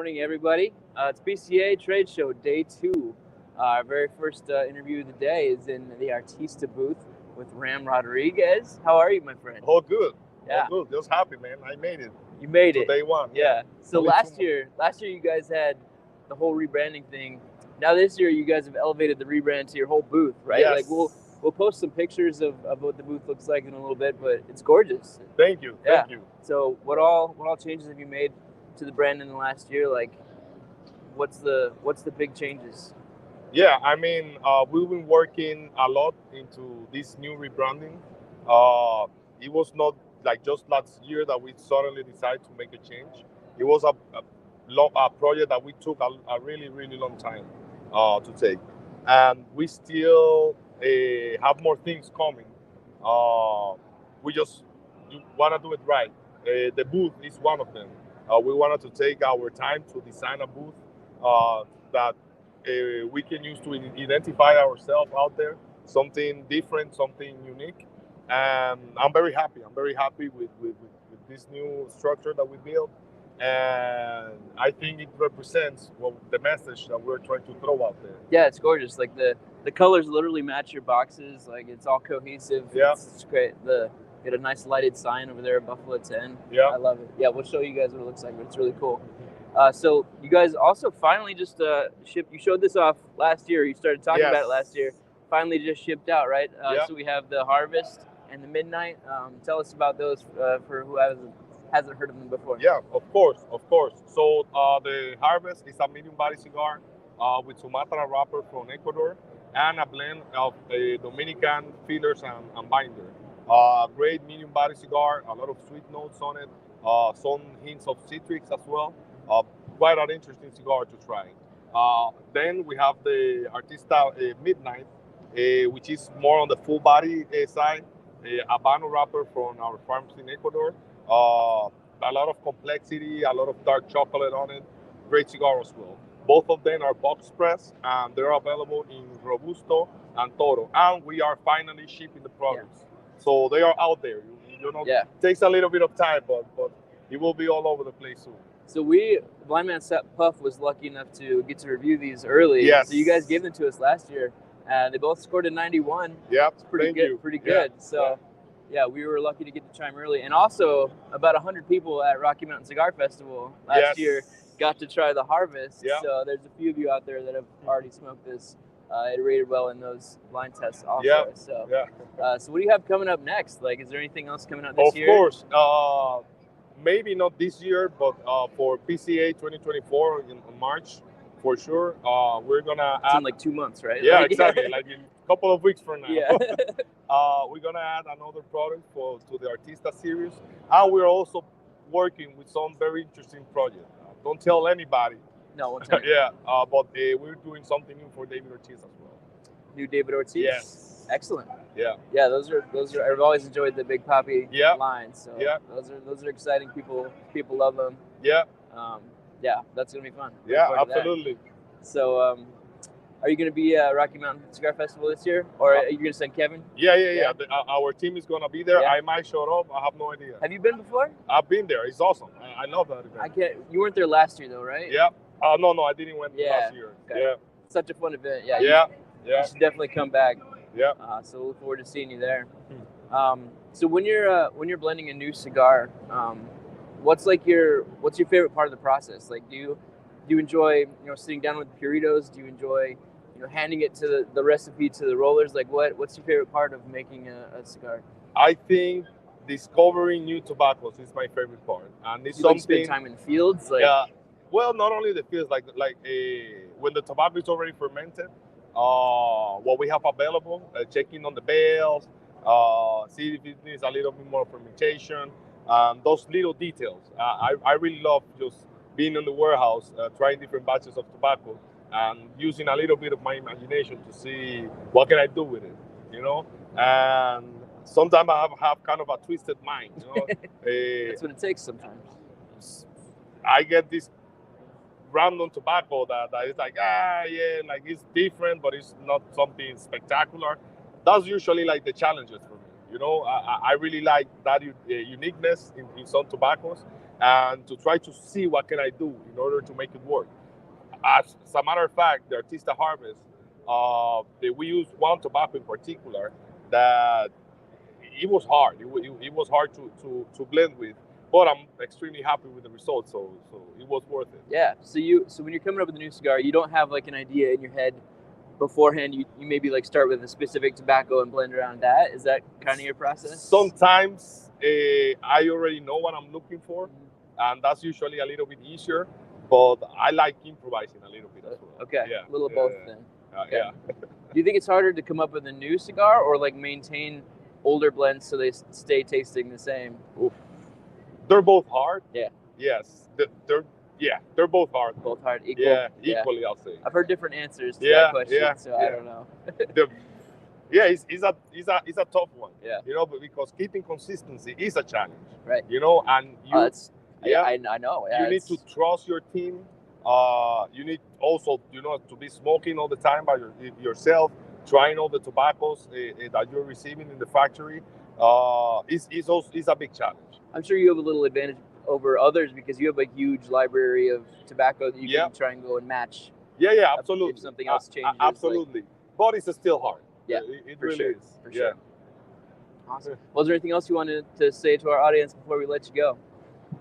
morning, everybody. It's PCA Trade Show Day 2. Our very first interview of the day is in the Artista booth with Ram Rodriguez. How are you, my friend? All good. Yeah. All good. Just happy, man. I made it. You made to it. Day 1. Yeah. So Only last year you guys had the whole rebranding thing. Now this year you guys have elevated the rebrand to your whole booth, right? Yes. Like we'll post some pictures of what the booth looks like in a little bit, but it's gorgeous. Thank you. Yeah. Thank you. So what all changes have you made to the brand in the last year? Like, what's the big changes? Yeah, I mean, we've been working a lot into this new rebranding. It was not like just last year that we suddenly decided to make a change. It was a project that we took a really, really long time to take. And we still have more things coming. We just want to do it right. The booth is one of them. We wanted to take our time to design a booth that we can use to identify ourselves out there, something different, something unique. And I'm very happy. I'm very happy with this new structure that we built. And I think it represents the message that we're trying to throw out there. Yeah, it's gorgeous. Like the colors literally match your boxes. Like it's all cohesive. Yeah. It's great. Get a nice lighted sign over there at Buffalo 10. Yeah. I love it. Yeah, we'll show you guys what it looks like, but it's really cool. So you guys also finally just shipped. You showed this off last year. You started talking about it last year. Finally just shipped out, right? Yeah. So we have the Harvest and the Midnight. Tell us about those for who hasn't heard of them before. Yeah, of course. So the Harvest is a medium body cigar with Sumatra wrapper from Ecuador and a blend of Dominican fillers and binder. Great medium body cigar, a lot of sweet notes on it, some hints of citrus as well. Quite an interesting cigar to try. Then we have the Artista Midnight, which is more on the full body side. Habano wrapper from our farms in Ecuador. A lot of complexity, a lot of dark chocolate on it. Great cigar as well. Both of them are box press and they're available in Robusto and Toro. And we are finally shipping the products. Yeah. So they are out there. It takes a little bit of time, but it will be all over the place soon. So Blind Man Puff was lucky enough to get to review these early. Yes. So you guys gave them to us last year. They both scored a 91. Yeah, it's pretty good. Pretty good. Yeah. So, yeah, we were lucky to get to chime early. And also, about 100 people at Rocky Mountain Cigar Festival last year got to try the Harvest. Yeah. So there's a few of you out there that have already smoked this. It rated well in those blind tests also. Yeah. So, so what do you have coming up next? Like, is there anything else coming out this year? Of course. Maybe not this year, but for PCA 2024 in March, for sure, we're gonna add in like 2 months, right? Yeah, exactly. Like in a couple of weeks from now. Yeah. We're gonna add another product to the Artista series, and we're also working with some very interesting projects. Don't tell anybody. No, won't tell Yeah, but we're doing something new for David Ortiz as well. New David Ortiz. Yes. Excellent. Yeah. Yeah, those are. I've always enjoyed the Big Papi lines. So those are exciting. People love them. Yeah. Yeah, that's gonna be fun. Yeah, absolutely. So, are you gonna be at Rocky Mountain Cigar Festival this year, or are you gonna send Kevin? Yeah. Our team is gonna be there. Yeah. I might show up. I have no idea. Have you been before? I've been there. It's awesome. I love that event. You weren't there last year though, right? Yeah. No, I didn't went last year. Okay. Yeah. Such a fun event. Yeah. Yeah. You should definitely come back. Yeah. So look forward to seeing you there. So when you're blending a new cigar, what's your favorite part of the process? Like, do you enjoy sitting down with the puritos? Do you enjoy handing it to the recipe to the rollers? Like, what's your favorite part of making a cigar? I think discovering new tobaccos is my favorite part, and it's something. Like spend time in the fields. Like, yeah. Well, not only the fields, like when the tobacco is already fermented. What we have available, checking on the bales, see if it needs a little bit more fermentation, those little details. I really love just being in the warehouse, trying different batches of tobacco, and using a little bit of my imagination to see what can I do with it, And sometimes I have kind of a twisted mind, That's what it takes sometimes. I get this random tobacco that is like like it's different, but it's not something spectacular. That's usually like the challenges for me. I really like that uniqueness in some tobaccos, and to try to see what can I do in order to make it work. As a matter of fact, the Artista Harvest, we used one tobacco in particular that it was hard. It was hard to blend with, but I'm extremely happy with the results. So it was worth it. Yeah. So when you're coming up with a new cigar, you don't have like an idea in your head beforehand. You maybe like start with a specific tobacco and blend around that. Is that kind of your process? Sometimes I already know what I'm looking for, and that's usually a little bit easier. But I like improvising a little bit as well. Okay. Yeah. A little both then. Okay. Yeah. Do you think it's harder to come up with a new cigar or like maintain older blends so they stay tasting the same? Oof. They're both hard. Yeah. Yes. They're both hard. Both hard, equal. Yeah, equally, I'll say. I've heard different answers to that question, so I don't know. It's a tough one. Yeah. You know, but because keeping consistency is a challenge. Right. You know, and you. I know. Yeah, you need to trust your team. You need also, to be smoking all the time by yourself, trying all the tobaccos that you're receiving in the factory. It's a big challenge. I'm sure you have a little advantage over others because you have a huge library of tobacco that you can try and go and match. Yeah, absolutely. If something else changes. Absolutely. But it's still hard. Yeah, it for really sure. is. For sure. Awesome. Was there anything else you wanted to say to our audience before we let you go?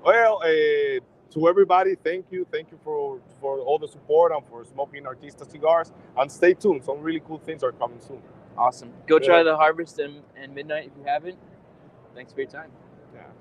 Well, to everybody, thank you for all the support and for smoking Artista Cigars. And stay tuned, some really cool things are coming soon. Awesome. Go try the Harvest and Midnight if you haven't. Thanks for your time. Yeah.